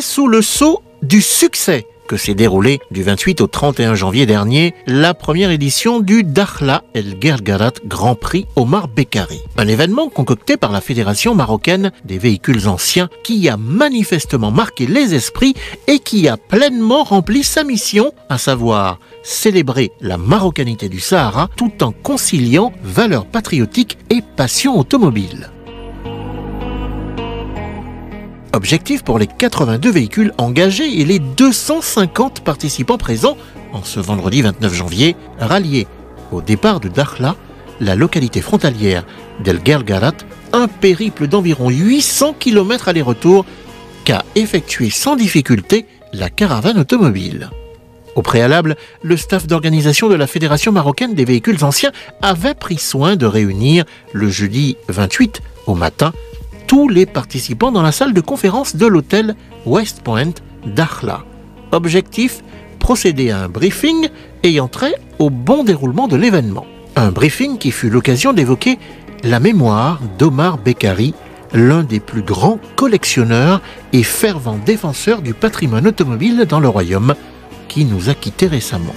sous le sceau du succès que s'est déroulé du 28 au 31 janvier dernier la première édition du Dakhla El Guerguerat Grand Prix Omar Bekkari. Un événement concocté par la Fédération marocaine des véhicules anciens qui a manifestement marqué les esprits et qui a pleinement rempli sa mission, à savoir célébrer la marocanité du Sahara tout en conciliant valeurs patriotiques et passion automobile. Objectif pour les 82 véhicules engagés et les 250 participants présents en ce vendredi 29 janvier, rallier au départ de Dakhla, la localité frontalière d'El Guerguerat, un périple d'environ 800 km aller-retour qu'a effectué sans difficulté la caravane automobile. Au préalable, le staff d'organisation de la Fédération marocaine des véhicules anciens avait pris soin de réunir le jeudi 28 au matin tous les participants dans la salle de conférence de l'hôtel West Point Dakhla. Objectif, procéder à un briefing ayant trait au bon déroulement de l'événement. Un briefing qui fut l'occasion d'évoquer la mémoire d'Omar Bekkari, l'un des plus grands collectionneurs et fervents défenseurs du patrimoine automobile dans le royaume, qui nous a quittés récemment.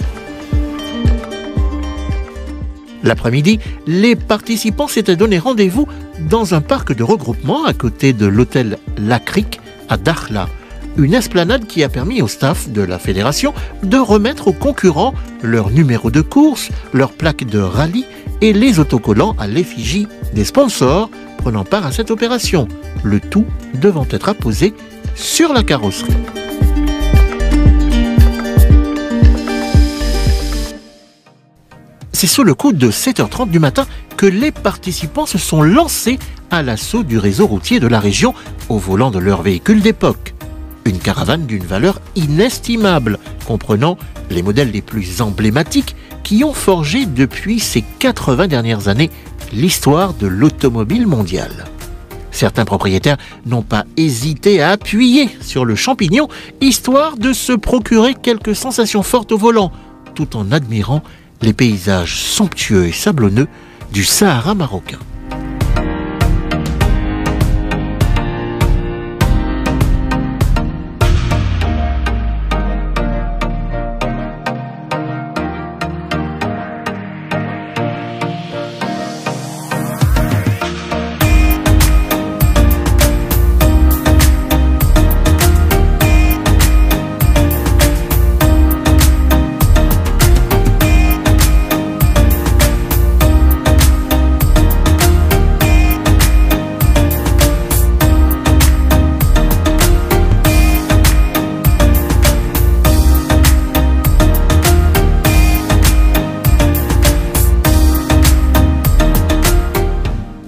L'après-midi, les participants s'étaient donné rendez-vous dans un parc de regroupement à côté de l'hôtel La Crique à Dakhla, une esplanade qui a permis au staff de la fédération de remettre aux concurrents leurs numéros de course, leurs plaques de rallye et les autocollants à l'effigie des sponsors prenant part à cette opération, le tout devant être apposé sur la carrosserie. C'est sous le coup de 7h30 du matin que les participants se sont lancés à l'assaut du réseau routier de la région au volant de leur véhicule d'époque. Une caravane d'une valeur inestimable, comprenant les modèles les plus emblématiques qui ont forgé depuis ces 80 dernières années l'histoire de l'automobile mondiale. Certains propriétaires n'ont pas hésité à appuyer sur le champignon, histoire de se procurer quelques sensations fortes au volant, tout en admirant les paysages somptueux et sablonneux du Sahara marocain.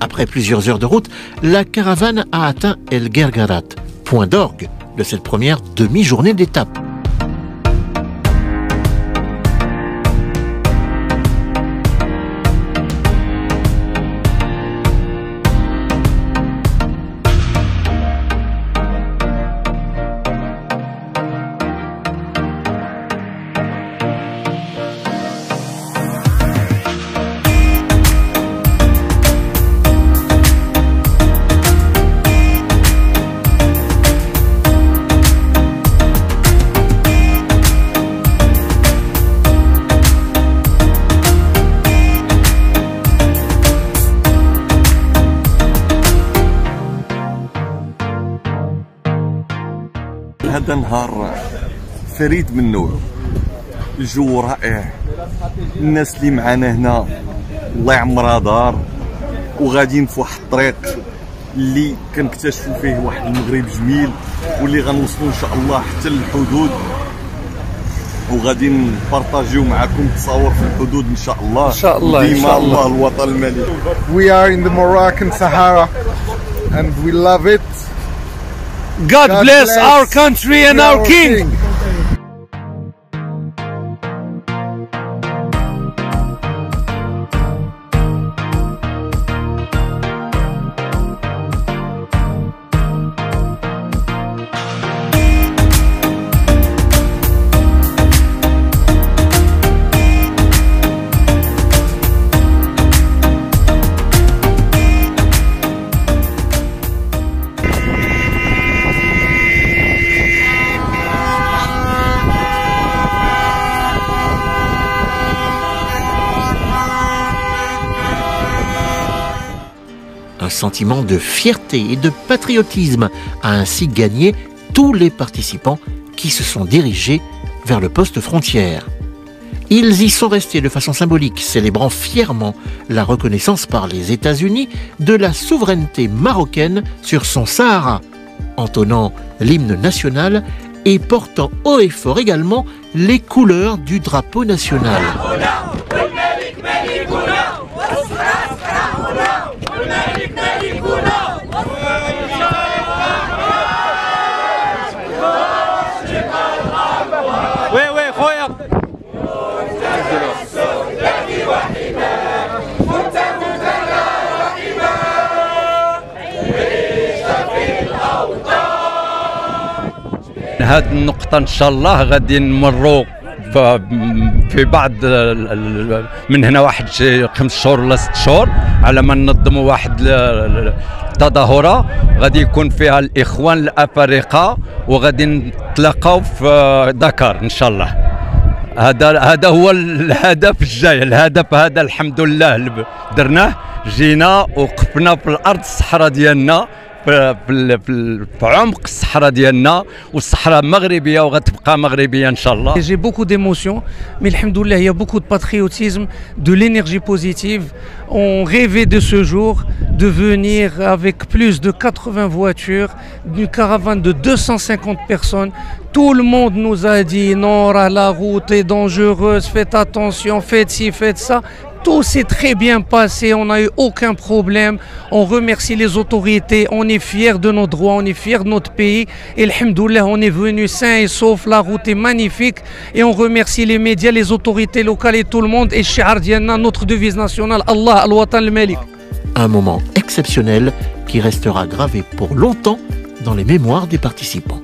Après plusieurs heures de route, la caravane a atteint El Guerguerat, point d'orgue de cette première demi-journée d'étape. هذا نهار فريد من نوعه، الجو رائع، الناس اللي معانا هنا الله يعمرها دار، وغاديين في واحد الطريق اللي كنكتشفوا فيه واحد المغرب جميل، واللي غنوصلوا ان شاء الله حتى للحدود، وغادي نبارطاجيو معكم تصاور في الحدود ان شاء الله. ان شاء الله ديما الله الوطن الملك. We are in the Moroccan Sahara and we love it. God bless our country and our king. sentiment de fierté et de patriotisme a ainsi gagné tous les participants qui se sont dirigés vers le poste frontière. Ils y sont restés de façon symbolique, célébrant fièrement la reconnaissance par les États-Unis de la souveraineté marocaine sur son Sahara, entonnant l'hymne national et portant haut et fort également les couleurs du drapeau national. هذه النقطة إن شاء الله غادي نمروا في بعض من هنا واحد 5 شهور ولا 6 شهور على ما ننظموا واحد التظاهرة غادي يكون فيها الإخوان الأفارقة وغادي نتلاقاو في دكار إن شاء الله. هذا هو الهدف الجاي. الهدف هذا الحمد لله درناه، جينا وقفنا في الأرض الصحراء ديالنا في عمق الصحراء ديالنا والصحراء مغربيه وغتبقى مغربيه ان شاء الله. J'ai beaucoup d'émotions, mais alhamdoulilah, il y a beaucoup de patriotisme, de l'énergie positive. On rêvait de ce jour, de venir avec plus de 80 voitures, d'une caravane de 250 personnes. Tout le monde nous a dit non, la route est dangereuse, faites attention, faites ci, faites ça. Tout s'est très bien passé, on n'a eu aucun problème. On remercie les autorités, on est fiers de nos droits, on est fiers de notre pays. Et alhamdoulilah, on est venu sain et sauf, la route est magnifique. Et on remercie les médias, les autorités locales et tout le monde. Et shi'ar dialna, notre devise nationale, Allah al-Watan al-Malik. Un moment exceptionnel qui restera gravé pour longtemps dans les mémoires des participants.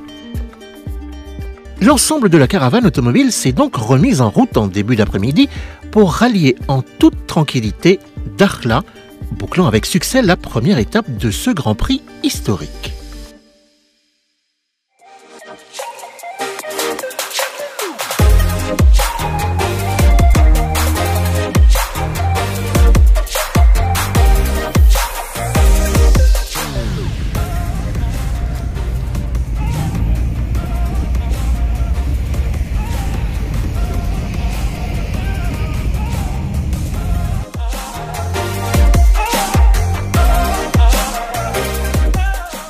L'ensemble de la caravane automobile s'est donc remise en route en début d'après-midi pour rallier en toute tranquillité Dakhla, bouclant avec succès la première étape de ce Grand Prix historique.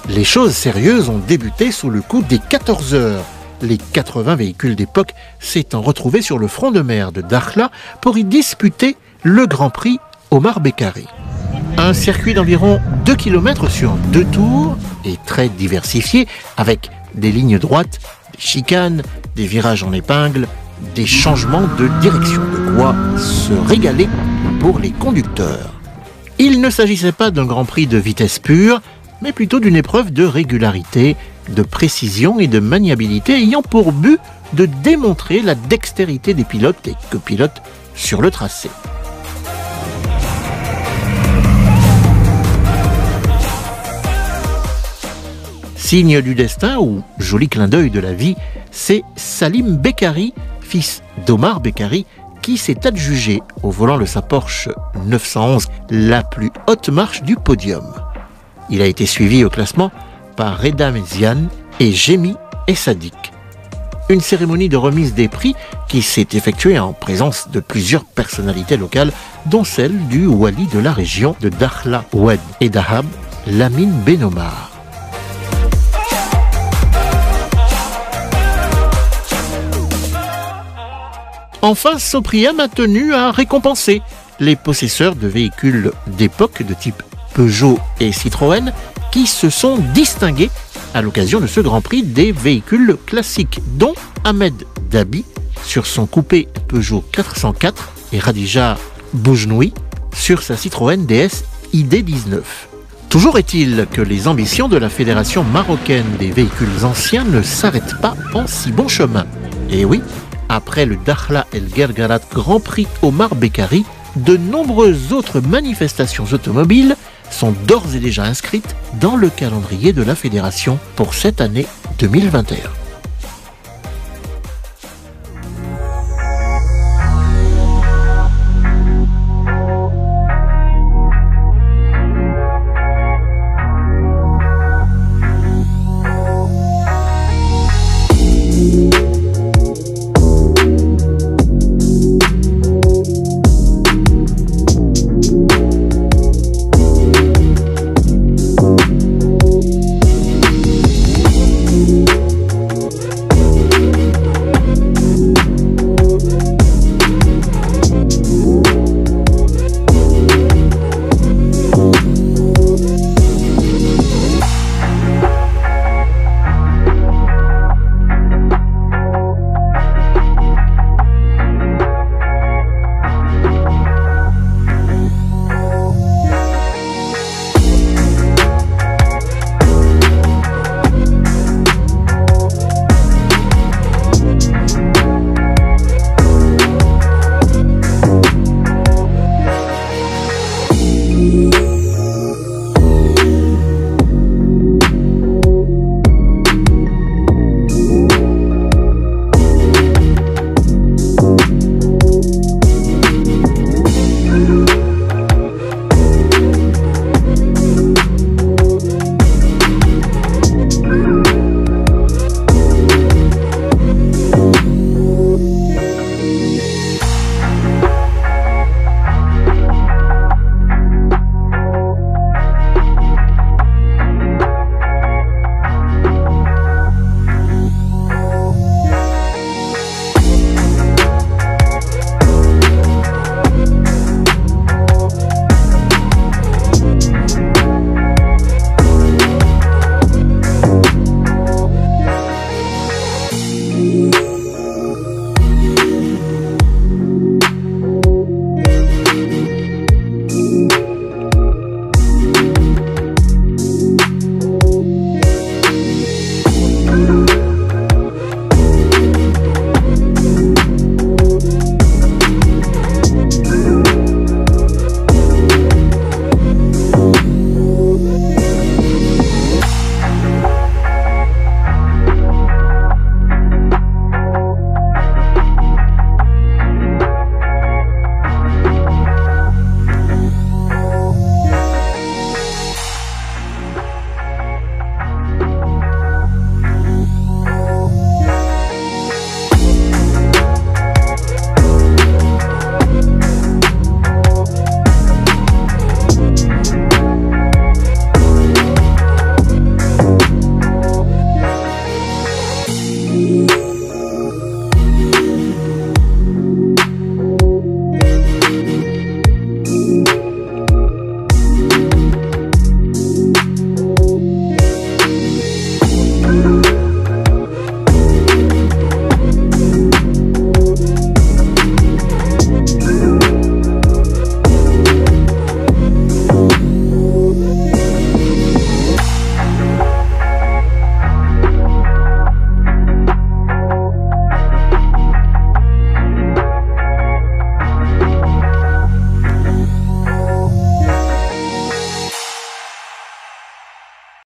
Les choses sérieuses ont débuté sous le coup des 14 heures. Les 80 véhicules d'époque s'étant retrouvés sur le front de mer de Dakhla pour y disputer le Grand Prix Omar Bekkari. Un circuit d'environ 2 km sur 2 tours et très diversifié avec des lignes droites, des chicanes, des virages en épingle, des changements de direction, de quoi se régaler pour les conducteurs. Il ne s'agissait pas d'un Grand Prix de vitesse pure, mais plutôt d'une épreuve de régularité, de précision et de maniabilité ayant pour but de démontrer la dextérité des pilotes et copilotes sur le tracé. Signe du destin ou joli clin d'œil de la vie, c'est Salim Bekkari, fils d'Omar Bekkari, qui s'est adjugé au volant de sa Porsche 911 la plus haute marche du podium. Il a été suivi au classement par Reda Meziane et Jemi Essadik. Une cérémonie de remise des prix qui s'est effectuée en présence de plusieurs personnalités locales, dont celle du wali de la région de Dakhla, Oued et Dahab, Lamine Ben Omar. Enfin, Sopriam a tenu à récompenser les possesseurs de véhicules d'époque de type Peugeot et Citroën qui se sont distingués à l'occasion de ce Grand Prix des véhicules classiques, dont Ahmed Dabi sur son coupé Peugeot 404 et Radija Boujnoui sur sa Citroën DS ID19. Toujours est-il que les ambitions de la Fédération marocaine des véhicules anciens ne s'arrêtent pas en si bon chemin. Et oui, après le Dakhla El Gergarat Grand Prix Omar Bekkari, de nombreuses autres manifestations automobiles sont d'ores et déjà inscrites dans le calendrier de la Fédération pour cette année 2021.